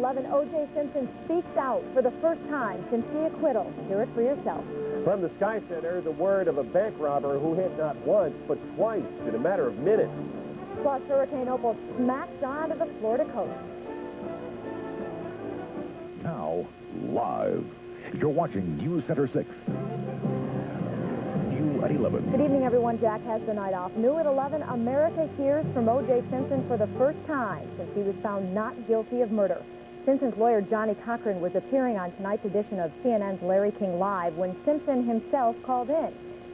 11, O.J. Simpson speaks out for the first time since the acquittal. Hear it for yourself. From the Sky Center, the word of a bank robber who hit not once, but twice in a matter of minutes. Plus, Hurricane Opal smacks onto the Florida coast. Now, live. You're watching News Center 6. New at 11. Good evening, everyone. Jack has the night off. New at 11, America hears from O.J. Simpson for the first time since he was found not guilty of murder. Simpson's lawyer, Johnny Cochran, was appearing on tonight's edition of CNN's Larry King Live when Simpson himself called in.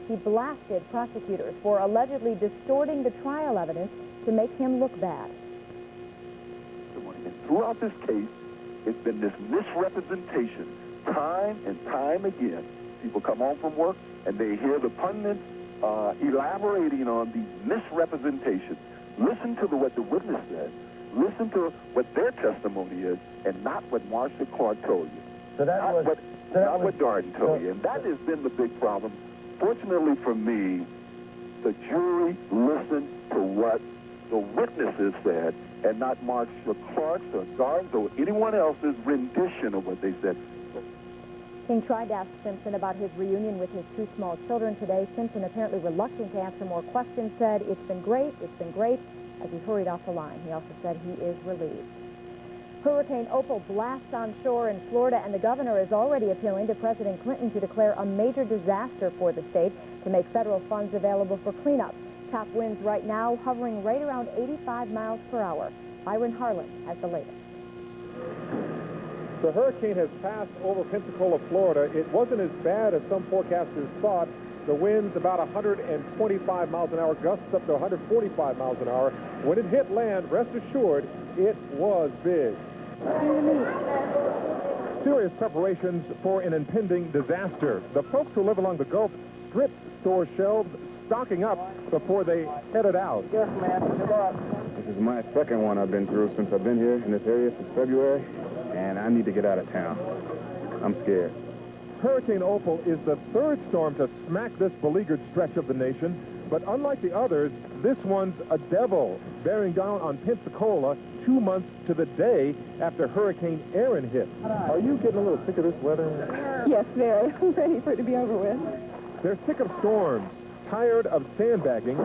He blasted prosecutors for allegedly distorting the trial evidence to make him look bad. Throughout this case, it's been this misrepresentation time and time again. People come home from work and they hear the pundits elaborating on these misrepresentations. Listen to what the witness said. Listen to what their testimony is, and not what Marcia Clark told you. So that not what Darden told you. And that has been the big problem. Fortunately for me, the jury listened to what the witnesses said, and not Marcia Clark's or Darden's or anyone else's rendition of what they said. King tried to ask Simpson about his reunion with his two small children today. Simpson, apparently reluctant to answer more questions, said, it's been great, as he hurried off the line. He also said he is relieved. Hurricane Opal blasts on shore in Florida, and the governor is already appealing to President Clinton to declare a major disaster for the state to make federal funds available for cleanup. Top winds right now hovering right around 85 miles per hour. Byron Harlan has the latest. The hurricane has passed over Pensacola, Florida. It wasn't as bad as some forecasters thought. The winds about 125 miles an hour, gusts up to 145 miles an hour. When it hit land, rest assured, it was big. Serious preparations for an impending disaster. The folks who live along the Gulf stripped store shelves, stocking up before they headed out. This is my second one I've been through since I've been here in this area since February, and I need to get out of town. I'm scared. Hurricane Opal is the third storm to smack this beleaguered stretch of the nation, but unlike the others, this one's a devil, bearing down on Pensacola 2 months to the day after Hurricane Aaron hit. Are you getting a little sick of this weather? Yes, very. I'm ready for it to be over with. They're sick of storms, tired of sandbagging,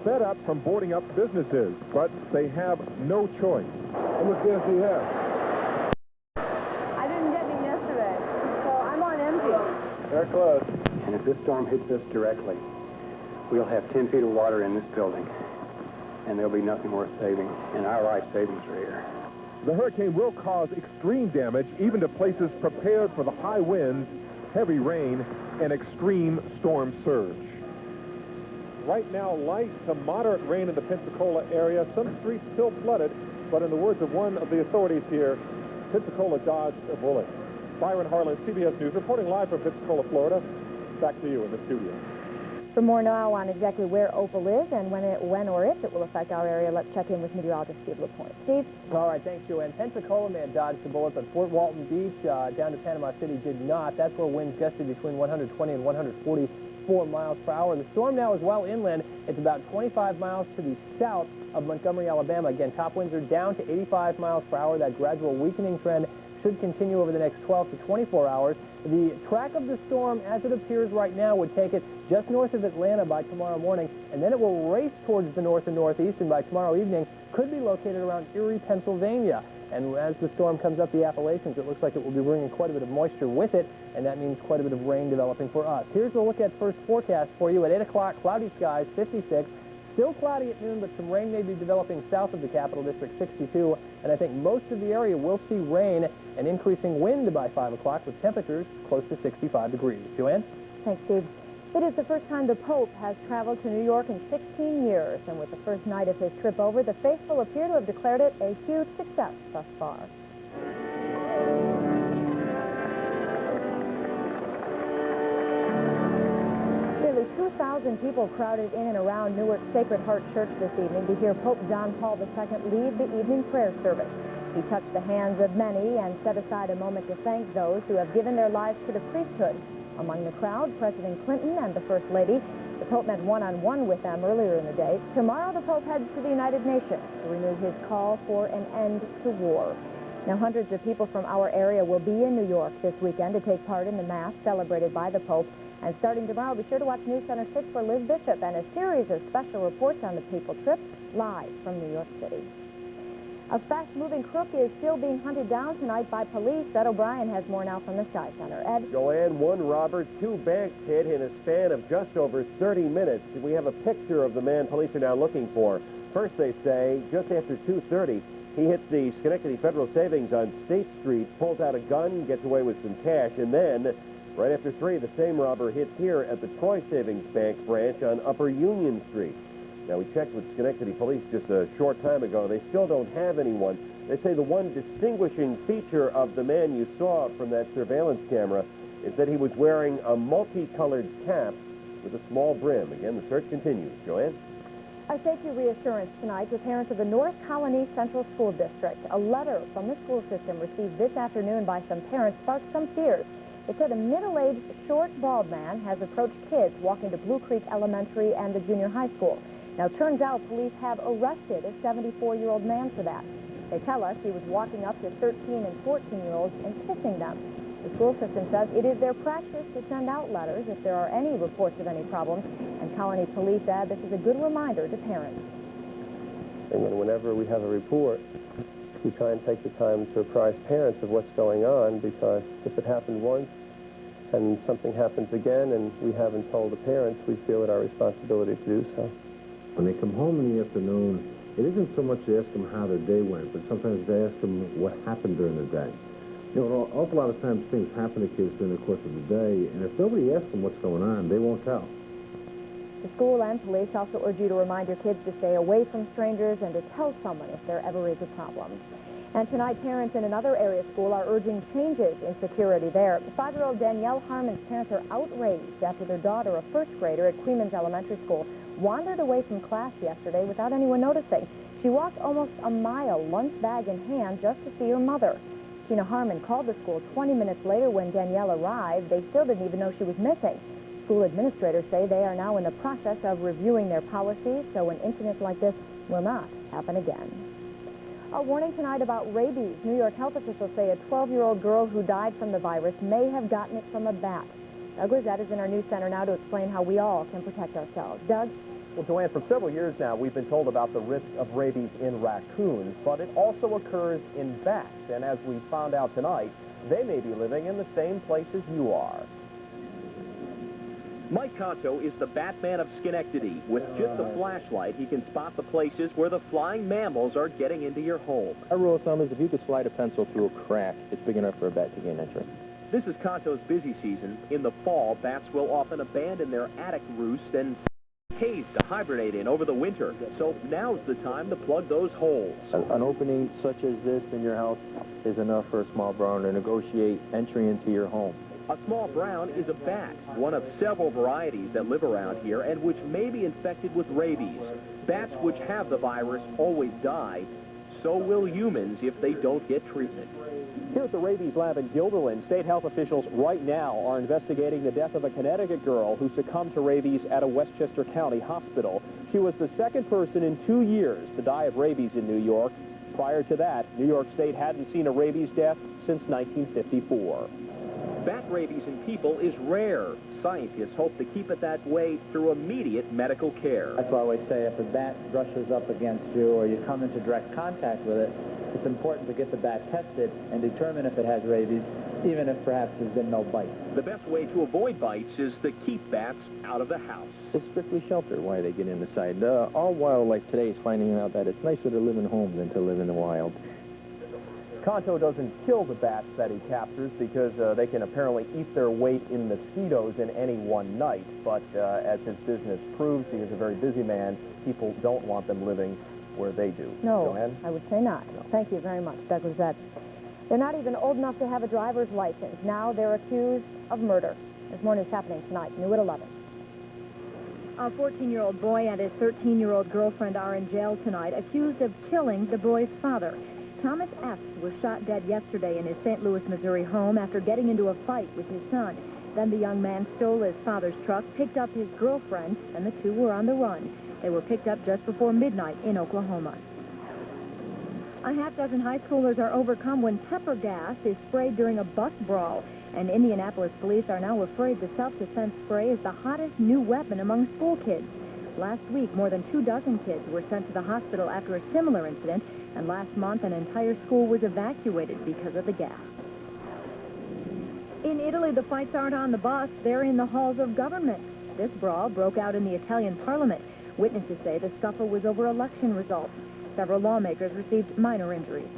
fed up from boarding up businesses, but they have no choice. How much gas do you have? They're close. And if this storm hits us directly, we'll have 10 feet of water in this building, and there'll be nothing worth saving, and our life savings are here. The hurricane will cause extreme damage, even to places prepared for the high winds, heavy rain, and extreme storm surge. Right now, light to moderate rain in the Pensacola area. Some streets still flooded, but in the words of one of the authorities here, Pensacola dodged a bullet. Byron Harlan, CBS News, reporting live from Pensacola, Florida. Back to you in the studio. For more now on exactly where Opal is and when or if it will affect our area, let's check in with meteorologist Steve LaPointe. Steve? All right, thanks, JoAnne. Pensacola may have dodged the bullet, but Fort Walton Beach down to Panama City did not. That's where winds gusted between 120 and 144 miles per hour. The storm now is well inland. It's about 25 miles to the south of Montgomery, Alabama. Again, top winds are down to 85 miles per hour. That gradual weakening trend should continue over the next 12 to 24 hours. The track of the storm, as it appears right now, would take it just north of Atlanta by tomorrow morning, and then it will race towards the north and northeast, and by tomorrow evening could be located around Erie, Pennsylvania. And as the storm comes up the Appalachians, it looks like it will be bringing quite a bit of moisture with it, and that means quite a bit of rain developing for us. Here's a look at first forecast for you. At 8 o'clock, cloudy skies, 56. Still cloudy at noon, but some rain may be developing south of the Capital District, 62. And I think most of the area will see rain and increasing wind by 5 o'clock with temperatures close to 65 degrees. JoAnne? Thanks, Steve. It is the first time the Pope has traveled to New York in 16 years. And with the first night of his trip over, the faithful appear to have declared it a huge success thus far. 2,000 people crowded in and around Newark's Sacred Heart Church this evening to hear Pope John Paul II lead the evening prayer service. He touched the hands of many and set aside a moment to thank those who have given their lives to the priesthood. Among the crowd, President Clinton and the First Lady. The Pope met one-on-one with them earlier in the day. Tomorrow, the Pope heads to the United Nations to renew his call for an end to war. Now, hundreds of people from our area will be in New York this weekend to take part in the Mass celebrated by the Pope. And starting tomorrow, be sure to watch News Center 6 for Liz Bishop and a series of special reports on the papal trip live from New York City. A fast-moving crook is still being hunted down tonight by police. Ed O'Brien has more now from the Sky Center. Ed? JoAnne, one robber, two banks hit in a span of just over 30 minutes. We have a picture of the man police are now looking for. First, they say, just after 2:30, he hits the Schenectady Federal Savings on State Street, pulls out a gun, gets away with some cash, and then, right after 3, the same robber hits here at the Troy Savings Bank branch on Upper Union Street. Now, we checked with Schenectady Police just a short time ago. They still don't have anyone. They say the one distinguishing feature of the man you saw from that surveillance camera is that he was wearing a multicolored cap with a small brim. Again, the search continues. JoAnne? A safety reassurance tonight to parents of the North Colony Central School District. A letter from the school system received this afternoon by some parents sparked some fears. It said a middle-aged, short, bald man has approached kids walking to Blue Creek Elementary and the junior high school. Now, turns out police have arrested a 74-year-old man for that. They tell us he was walking up to 13 and 14-year-olds and kissing them. The school system says it is their practice to send out letters if there are any reports of any problems, and Colony Police add this is a good reminder to parents. And then whenever we have a report, we try and take the time to apprise parents of what's going on, because if it happened once and something happens again and we haven't told the parents, we feel it our responsibility to do so. When they come home in the afternoon, it isn't so much to ask them how their day went, but sometimes to ask them what happened during the day. You know, an awful lot of times things happen to kids during the course of the day, and if nobody asks them what's going on, they won't tell. The school and police also urge you to remind your kids to stay away from strangers and to tell someone if there ever is a problem. And tonight, parents in another area school are urging changes in security there. 5-year-old Danielle Harmon's parents are outraged after their daughter, a first grader at Queens Elementary School, wandered away from class yesterday without anyone noticing. She walked almost a mile, lunch bag in hand, just to see her mother. Tina Harmon called the school 20 minutes later when Danielle arrived. They still didn't even know she was missing. School administrators say they are now in the process of reviewing their policies so an incident like this will not happen again. A warning tonight about rabies. New York health officials say a 12-year-old girl who died from the virus may have gotten it from a bat. Doug Lezette is in our news center now to explain how we all can protect ourselves. Doug? Well, JoAnne, for several years now, we've been told about the risk of rabies in raccoons, but it also occurs in bats. And as we found out tonight, they may be living in the same place as you are. Mike Conto is the Batman of Schenectady. With just a flashlight, he can spot the places where the flying mammals are getting into your home. Our rule of thumb is if you could slide a pencil through a crack, it's big enough for a bat to gain entry. This is Conto's busy season. In the fall, bats will often abandon their attic roost and caves to hibernate in over the winter. So now's the time to plug those holes. An opening such as this in your house is enough for a small brown to negotiate entry into your home. A small brown is a bat, one of several varieties that live around here and which may be infected with rabies. Bats which have the virus always die. So will humans if they don't get treatment. Here at the rabies lab in Guilderland, state health officials right now are investigating the death of a Connecticut girl who succumbed to rabies at a Westchester County hospital. She was the second person in 2 years to die of rabies in New York. Prior to that, New York State hadn't seen a rabies death since 1954. Bat rabies in people is rare. Scientists hope to keep it that way through immediate medical care. That's why I always say if a bat brushes up against you or you come into direct contact with it, it's important to get the bat tested and determine if it has rabies, even if perhaps there's been no bite. The best way to avoid bites is to keep bats out of the house. It's strictly shelter why they get inside. All wildlife today is finding out that it's nicer to live in homes than to live in the wild. Conto doesn't kill the bats that he captures because they can apparently eat their weight in mosquitoes in any one night. But as his business proves, he is a very busy man. People don't want them living where they do. No, JoAnne? I would say not. No. Thank you very much, Doug Lezette. They're not even old enough to have a driver's license. Now they're accused of murder. There's more news happening tonight. New at 11. A 14-year-old boy and his 13-year-old girlfriend are in jail tonight, accused of killing the boy's father. Thomas F. was shot dead yesterday in his St. Louis, Missouri home after getting into a fight with his son. Then the young man stole his father's truck, picked up his girlfriend, and the two were on the run. They were picked up just before midnight in Oklahoma. A half-dozen high schoolers are overcome when pepper gas is sprayed during a bus brawl. And Indianapolis police are now afraid the self-defense spray is the hottest new weapon among school kids. Last week, more than 24 kids were sent to the hospital after a similar incident, and last month an entire school was evacuated because of the gas. In Italy, the fights aren't on the bus, they're in the halls of government. This brawl broke out in the Italian parliament. Witnesses say the scuffle was over election results. Several lawmakers received minor injuries.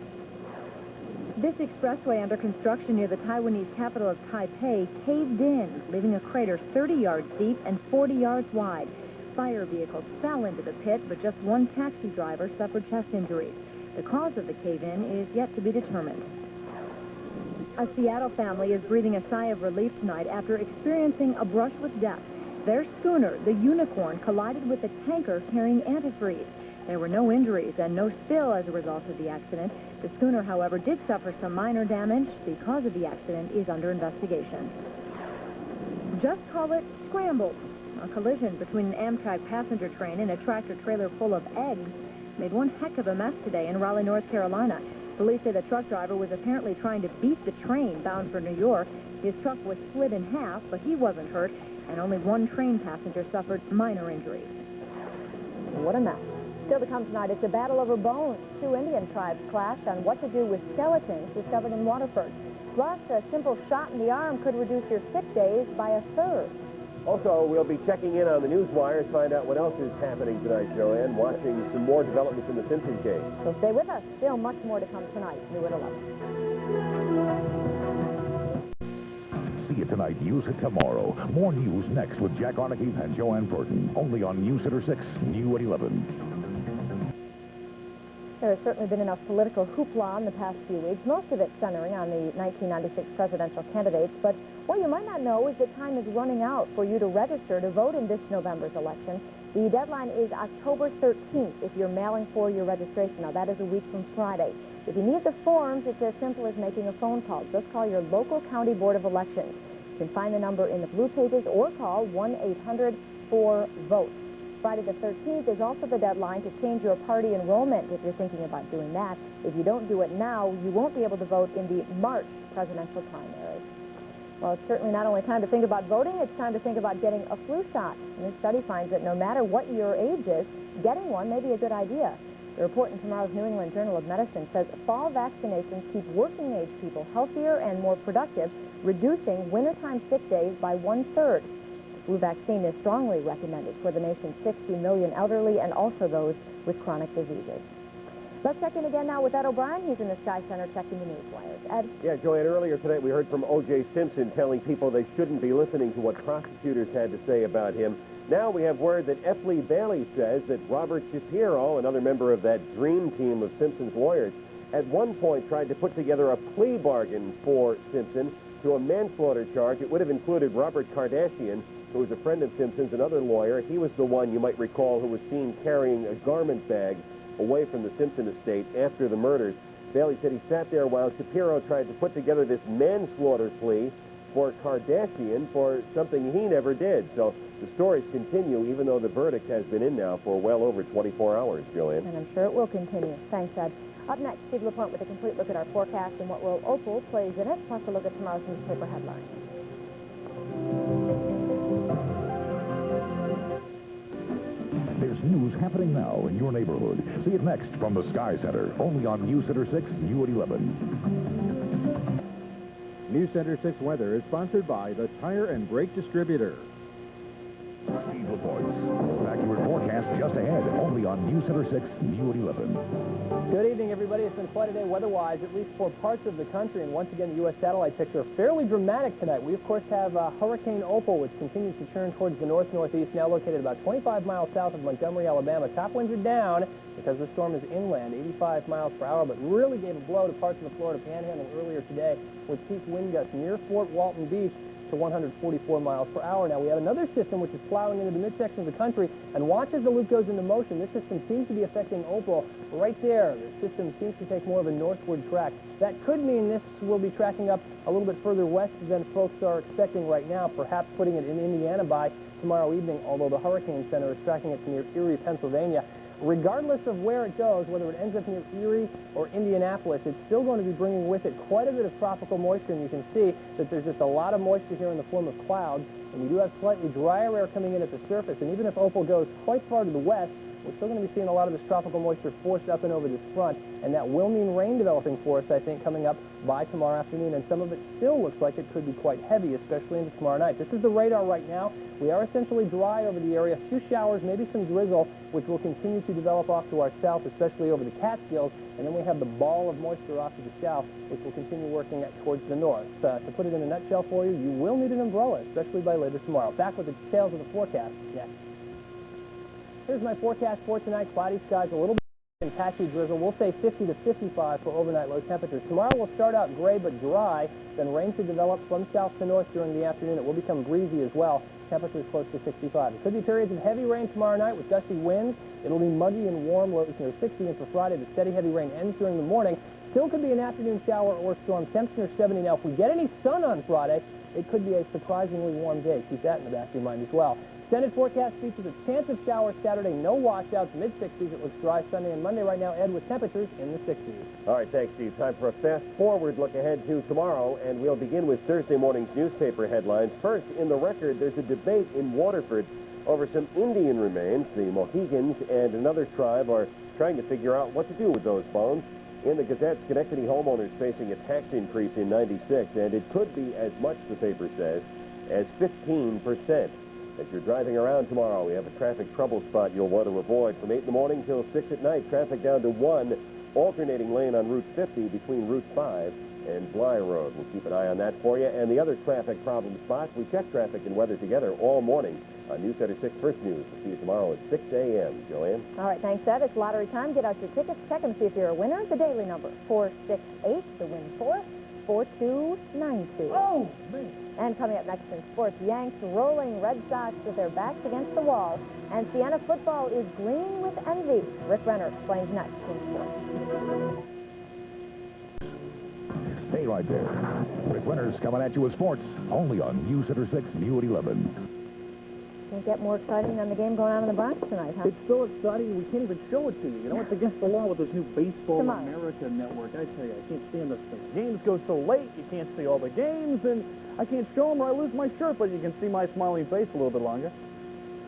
This expressway under construction near the Taiwanese capital of Taipei caved in, leaving a crater 30 yards deep and 40 yards wide. Fire vehicles fell into the pit, but just one taxi driver suffered chest injuries. The cause of the cave-in is yet to be determined. A Seattle family is breathing a sigh of relief tonight after experiencing a brush with death. Their schooner, the Unicorn, collided with a tanker carrying antifreeze. There were no injuries and no spill as a result of the accident. The schooner, however, did suffer some minor damage. The cause of the accident is under investigation. Just call it scrambled. A collision between an Amtrak passenger train and a tractor-trailer full of eggs made one heck of a mess today in Raleigh, North Carolina. Police say the truck driver was apparently trying to beat the train bound for New York. His truck was split in half, but he wasn't hurt, and only one train passenger suffered minor injuries. What a mess. Still to come tonight, it's a battle over bones. Two Indian tribes clashed on what to do with skeletons discovered in Waterford. Plus, a simple shot in the arm could reduce your sick days by a third. Also, we'll be checking in on the news wires, find out what else is happening tonight, JoAnne, watching some more developments in the Simpson case. So stay with us. Still much more to come tonight. New at 11. See it tonight, use it tomorrow. More news next with Jack Arneke and JoAnne Purtan. Only on News Center 6, new at 11. There has certainly been enough political hoopla in the past few weeks, most of it centering on the 1996 presidential candidates. But what you might not know is that time is running out for you to register to vote in this November's election. The deadline is October 13th if you're mailing for your registration. Now, that is a week from Friday. If you need the forms, it's as simple as making a phone call. Just call your local county board of elections. You can find the number in the blue pages or call 1-800-4VOTE. Friday the 13th is also the deadline to change your party enrollment if you're thinking about doing that. If you don't do it now, you won't be able to vote in the March presidential primary. Well, it's certainly not only time to think about voting, it's time to think about getting a flu shot. And this study finds that no matter what your age is, getting one may be a good idea. The report in tomorrow's New England Journal of Medicine says fall vaccinations keep working-age people healthier and more productive, reducing wintertime sick days by 1/3. The flu vaccine is strongly recommended for the nation's 60 million elderly and also those with chronic diseases. Let's check in again now with Ed O'Brien. He's in the Sky Center checking the news wires. Ed? Yeah, JoAnne, earlier today we heard from O.J. Simpson telling people they shouldn't be listening to what prosecutors had to say about him. Now we have word that F. Lee Bailey says that Robert Shapiro, another member of that dream team of Simpson's lawyers, at one point tried to put together a plea bargain for Simpson to a manslaughter charge. It would have included Robert Kardashian, who was a friend of Simpson's, another lawyer. He was the one, you might recall, who was seen carrying a garment bag away from the Simpson estate after the murders. Bailey said he sat there while Shapiro tried to put together this manslaughter plea for Kardashian for something he never did. So the stories continue, even though the verdict has been in now for well over 24 hours, JoAnne. And I'm sure it will continue. Thanks, Ed. Up next, Steve LaPointe with a complete look at our forecast and what role Opal plays in it, plus a look at tomorrow's newspaper headlines. There's news happening now in your neighborhood. See it next from the Sky Center, only on News Center 6, new at 11. News Center 6 weather is sponsored by the Tire and Brake Distributor. Steve LaPointe. Accurate forecast just ahead, only on News Center 6, new at 11. Good evening, everybody. It's been quite a day weather-wise, at least for parts of the country. And once again, the U.S. satellite picture fairly dramatic tonight. We, of course, have Hurricane Opal, which continues to turn towards the north-northeast, now located about 25 miles south of Montgomery, Alabama. Top winds are down because the storm is inland, 85 miles per hour, but really gave a blow to parts of the Florida Panhandle earlier today with peak wind gusts near Fort Walton Beach to 144 miles per hour. Now, we have another system which is plowing into the midsection of the country, and watch as the loop goes into motion. This system seems to be affecting Opal right there. The system seems to take more of a northward track. That could mean this will be tracking up a little bit further west than folks are expecting right now, perhaps putting it in Indiana by tomorrow evening, although the Hurricane Center is tracking it to near Erie, Pennsylvania. regardless of where it goes, whether it ends up near Erie or Indianapolis, it's still going to be bringing with it quite a bit of tropical moisture, and you can see that there's just a lot of moisture here in the form of clouds, and we do have slightly drier air coming in at the surface, and even if Opal goes quite far to the west, we're still going to be seeing a lot of this tropical moisture forced up and over this front, and that will mean rain developing for us, I think, coming up by tomorrow afternoon, and some of it still looks like it could be quite heavy, especially into tomorrow night. This is the radar right now. We are essentially dry over the area. A few showers, maybe some drizzle, which will continue to develop off to our south, especially over the Catskills, and then we have the ball of moisture off to the south, which will continue working towards the north. To put it in a nutshell for you, you will need an umbrella, especially by later tomorrow. Back with the details of the forecast next. Here's my forecast for tonight. Cloudy skies, a little bit and patchy drizzle. We'll say 50 to 55 for overnight low temperatures. Tomorrow will start out gray but dry. Then rain should develop from south to north during the afternoon. It will become breezy as well. Temperatures close to 65. There could be periods of heavy rain tomorrow night with gusty winds. It'll be muggy and warm, lows near 60. And for Friday, the steady heavy rain ends during the morning. Still could be an afternoon shower or storm. Temps near 70. Now, if we get any sun on Friday, it could be a surprisingly warm day. Keep that in the back of your mind as well. Extended forecast features a chance of showers Saturday, no washouts, mid-60s. It looks dry Sunday and Monday right now, Ed, with temperatures in the 60s. All right, thanks, Steve. Time for a fast-forward look ahead to tomorrow, and we'll begin with Thursday morning's newspaper headlines. First, in the Record, there's a debate in Waterford over some Indian remains. The Mohegans and another tribe are trying to figure out what to do with those bones. In the Gazette, Schenectady homeowners facing a tax increase in '96, and it could be as much, the paper says, as 15%. If you're driving around tomorrow, we have a traffic trouble spot you'll want to avoid. From 8 in the morning till 6 at night, traffic down to 1 alternating lane on Route 50 between Route 5 and Bly Road. We'll keep an eye on that for you. And the other traffic problem spot, we check traffic and weather together all morning on News Center 6 First News. We'll see you tomorrow at 6 a.m. JoAnne? All right, thanks, Ed. It's lottery time. Get out your tickets. Check them, see if you're a winner. The daily number, 468, the win 44292. Oh, man. And coming up next in sports, Yanks rolling Red Sox with their backs against the wall. And Siena football is green with envy. Ric Renner explains next in sports. Stay right there. Ric Renner's coming at you with sports, only on News Center 6, new at 11. Can't get more exciting than the game going on in the Bronx tonight, huh? It's so exciting we can't even show it to you. You know, it's against the law with this new Baseball Tomorrow. America network. I tell you, I can't stand this thing. Games go so late, you can't see all the games, and I can't show them or I lose my shirt, but you can see my smiling face a little bit longer.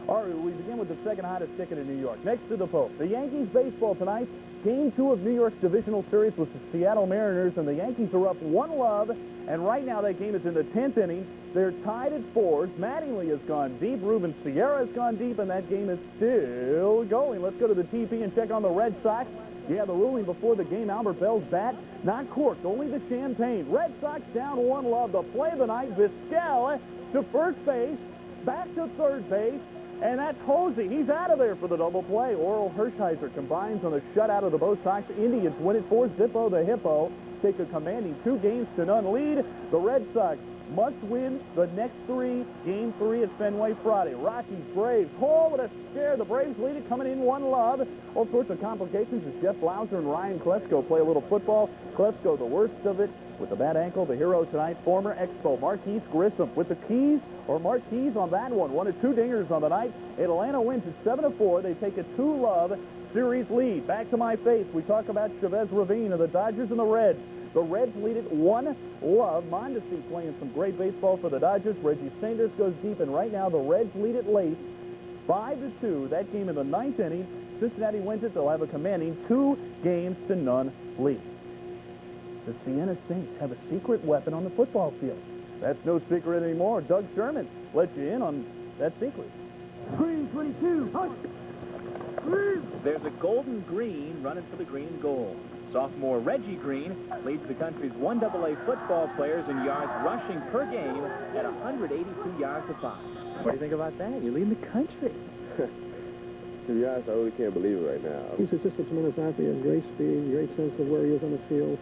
All right, we begin with the second hottest ticket in New York. Next to the Pope, the Yankees baseball tonight. Game 2 of New York's divisional series with the Seattle Mariners, and the Yankees are up 1-0, and right now that game is in the 10th inning. They're tied at 4. Mattingly has gone deep. Ruben Sierra has gone deep, and that game is still going. Let's go to the TP and check on the Red Sox. Yeah, the ruling before the game, Albert Bell's bat, not corked, only the champagne. Red Sox down 1-0. The play of the night, Vizquel to first base, back to third base, and that's Hosey. He's out of there for the double play. Oral Hershiser combines on a shutout of the Bo Sox. Indians win it 4-0. The Hippo take a commanding 2-0 lead. The Red Sox must win the next 3. Game 3 at Fenway Friday. Rockies, Braves. Oh, what a scare. The Braves lead it, coming in 1-0. All sorts of complications as Jeff Blauser and Ryan Klesko play a little football. Klesko, the worst of it, with a bad ankle. The hero tonight, former Expo Marquise Grissom with the keys, or Marquise on that one. 1 of 2 dingers on the night. Atlanta wins at 7-4. They take a 2-0 series lead. Back to my face. We talk about Chavez Ravine of the Dodgers and the Reds. The Reds lead it 1-0. Mondesi playing some great baseball for the Dodgers. Reggie Sanders goes deep, and right now the Reds lead it late, 5-2. That game in the 9th inning. Cincinnati wins it. They'll have a commanding 2-0 lead. The Siena Saints have a secret weapon on the football field. That's no secret anymore. Doug Sherman let you in on that secret. Green 22. There's a golden green running for the green and gold. Sophomore Reggie Green leads the country's 1AA football players in yards rushing per game at 182 yards a pop. What do you think about that? You're leading the country. To be honest, I really can't believe it right now. He's just a tremendous athlete. He has great speed, great sense of where he is on the field.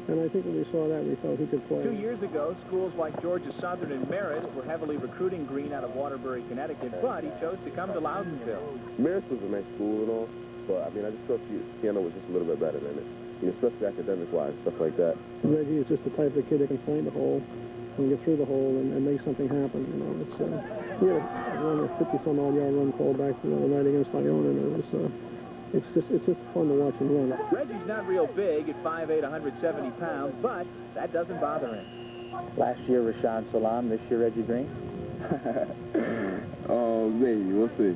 And I think when we saw that, we felt he could play. 2 years ago, schools like Georgia Southern and Marist were heavily recruiting Green out of Waterbury, Connecticut, but he chose to come to Loudonville. Marist was a nice school and all, but I mean, I just felt Siena was just a little bit better than it. You know, especially academic-wise, stuff like that. Reggie is just the type of kid that can find the hole and get through the hole and make something happen. You know, it's we had a 50-some-odd yard run called back the other night against Iona, and it was it's just fun to watch him run. Reggie's not real big at 5'8", 170 pounds, but that doesn't bother him. Last year, Rashawn Salam. This year, Reggie Green. Oh, maybe. We'll see.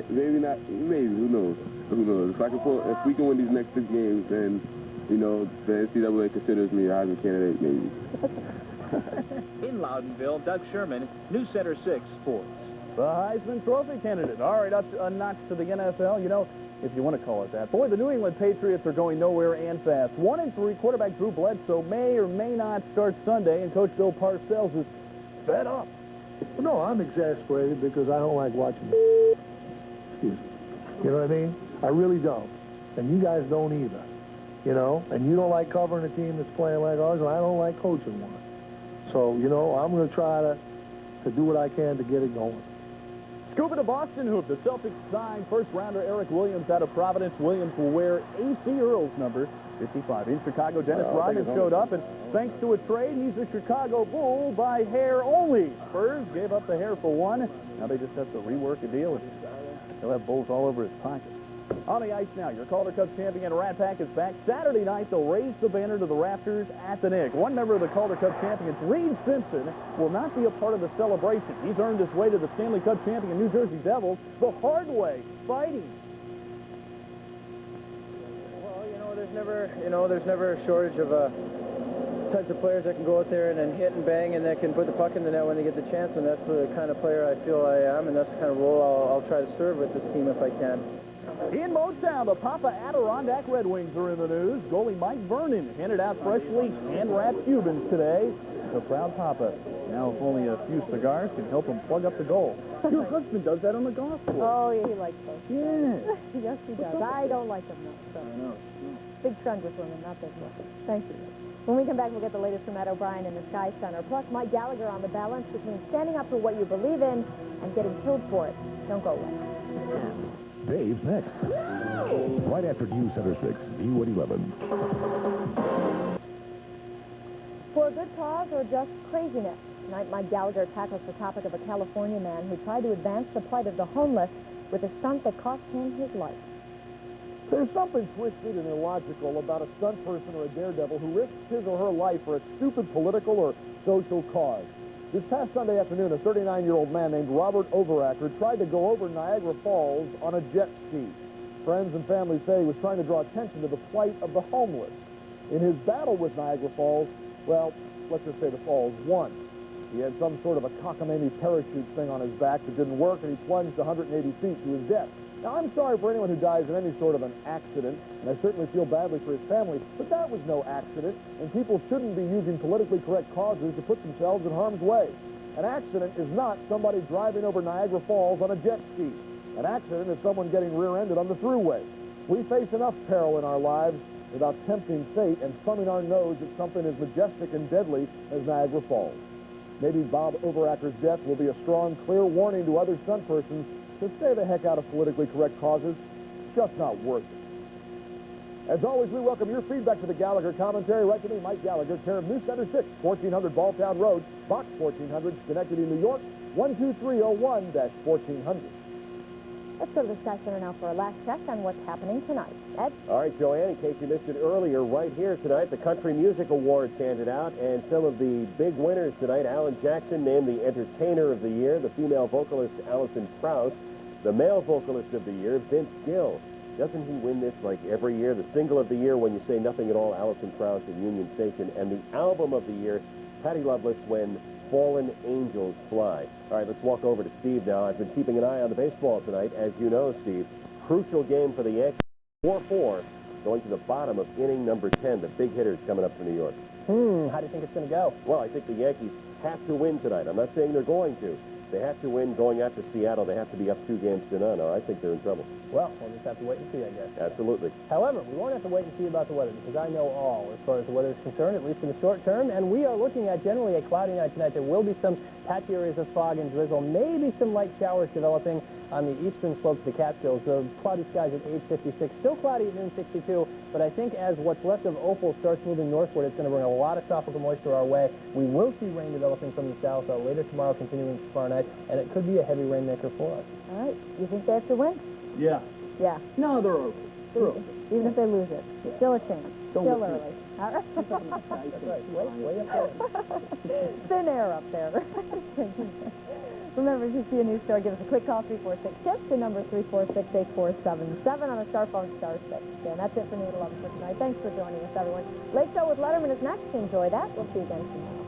Maybe not. Maybe. Who knows? Who knows? If we can win these next 6 games, then, you know, the NCAA considers me a Heisman candidate, maybe. In Loudonville, Doug Sherman, News Center 6 Sports. The Heisman Trophy candidate. All right, up a notch to the NFL, you know, if you want to call it that. Boy, the New England Patriots are going nowhere and fast. 1-3, quarterback Drew Bledsoe may or may not start Sunday, and Coach Bill Parcells is fed up. Well, no, I'm exasperated because I don't like watching. Excuse me. You know what I mean? I really don't. And you guys don't either. You know? And you don't like covering a team that's playing like ours, and I don't like coaching one. So, you know, I'm going to try to do what I can to get it going. Scuba to Boston hoop. The Celtics signed first-rounder Eric Williams out of Providence. Williams will wear A.C. Earl's number 55. In Chicago, Dennis Rodman showed up, and thanks to a trade, he's a Chicago Bull by hair only. Spurs gave up the hair for one. Now they just have to rework a deal, and he'll have Bulls all over his pocket. On the ice now, your Calder Cup champion Rat Pack is back. Saturday night, they'll raise the banner to the rafters at the Nick. One member of the Calder Cup champions, Reed Simpson, will not be a part of the celebration. He's earned his way to the Stanley Cup champion New Jersey Devils the hard way, fighting. Well, there's never a shortage of types of players that can go out there and hit and bang and that can put the puck in the net when they get the chance, and that's the kind of player I feel I am, and that's the kind of role I'll try to serve with this team if I can. In Motown, the Papa Adirondack Red Wings are in the news. Goalie Mike Vernon handed out freshly hand-wrapped Cubans today. The proud Papa. Now, if only a few cigars can help him plug up the goal. Your husband does that on the golf course. Oh, yeah, he likes those. Yeah. Yes, he does. I don't like them, though. So. I know. Big trend with women, not big ones. Thank you. When we come back, we'll get the latest from Matt O'Brien in the Sky Center. Plus, Mike Gallagher on the balance between standing up for what you believe in and getting killed for it. Don't go away. Dave's next. Right after News Center 6, new at 11. For a good cause or just craziness? Tonight, Mike Gallagher tackles the topic of a California man who tried to advance the plight of the homeless with a stunt that cost him his life. There's something twisted and illogical about a stunt person or a daredevil who risks his or her life for a stupid political or social cause. This past Sunday afternoon, a 39-year-old man named Robert Overacker tried to go over Niagara Falls on a jet ski. Friends and family say he was trying to draw attention to the plight of the homeless. In his battle with Niagara Falls, well, let's just say the falls won. He had some sort of a cockamamie parachute thing on his back that didn't work, and he plunged 180 feet to his death. Now, I'm sorry for anyone who dies in any sort of an accident, and I certainly feel badly for his family, but that was no accident, and people shouldn't be using politically correct causes to put themselves in harm's way. An accident is not somebody driving over Niagara Falls on a jet ski. An accident is someone getting rear-ended on the thruway. We face enough peril in our lives without tempting fate and thumbing our nose at something as majestic and deadly as Niagara Falls. Maybe Bob Overacker's death will be a strong, clear warning to other stunt persons to stay the heck out of politically correct causes. It's just not worth it. As always, we welcome your feedback to the Gallagher Commentary. Right to me, Mike Gallagher, care of News Center 6, 1400 Balltown Road, Box 1400, Schenectady, New York, 12301-1400. Let's go to the Sky Center now for a last check on what's happening tonight. Ed? All right, JoAnne, in case you missed it earlier, right here tonight, the Country Music Awards handed out, and some of the big winners tonight. Alan Jackson named the Entertainer of the Year, the female vocalist Alison Krauss, the male vocalist of the year, Vince Gill. Doesn't he win this like every year? The single of the year, When You Say Nothing at All, Alison Krauss and Union Station, and the album of the year, Patty Loveless, When Fallen Angels Fly. All right, let's walk over to Steve now. I've been keeping an eye on the baseball tonight. As you know, Steve, crucial game for the Yankees. 4-4, going to the bottom of inning number 10. The big hitters coming up for New York. How do you think it's going to go? Well, I think the Yankees have to win tonight. I'm not saying they're going to. They have to win going out to Seattle. They have to be up 2-0, or I think they're in trouble. Well, we'll just have to wait and see, I guess. Absolutely. However, we won't have to wait and see about the weather, because I know all as far as the weather is concerned, at least in the short term. And we are looking at generally a cloudy night tonight. There will be some patchy areas of fog and drizzle, maybe some light showers developing on the eastern slopes of the Catskills. The cloudy skies at 8:56. Still cloudy at noon 62, but I think as what's left of Opal starts moving northward, it's going to bring a lot of tropical moisture our way. We will see rain developing from the south later tomorrow, continuing tomorrow night, and it could be a heavy rainmaker for us. All right. You think they have to win? Yeah. Yeah. No, they're over. Even if they lose it. Still a chance. Still early. All right. Way up there. Thin air up there. Remember, if you see a news story, give us a quick call, 346-TIPS, the number 346-8477 on a star phone, star 6. And that's it for New at 11 for tonight. Thanks for joining us, everyone. Late Show with Letterman is next. Enjoy that. We'll see you again tomorrow.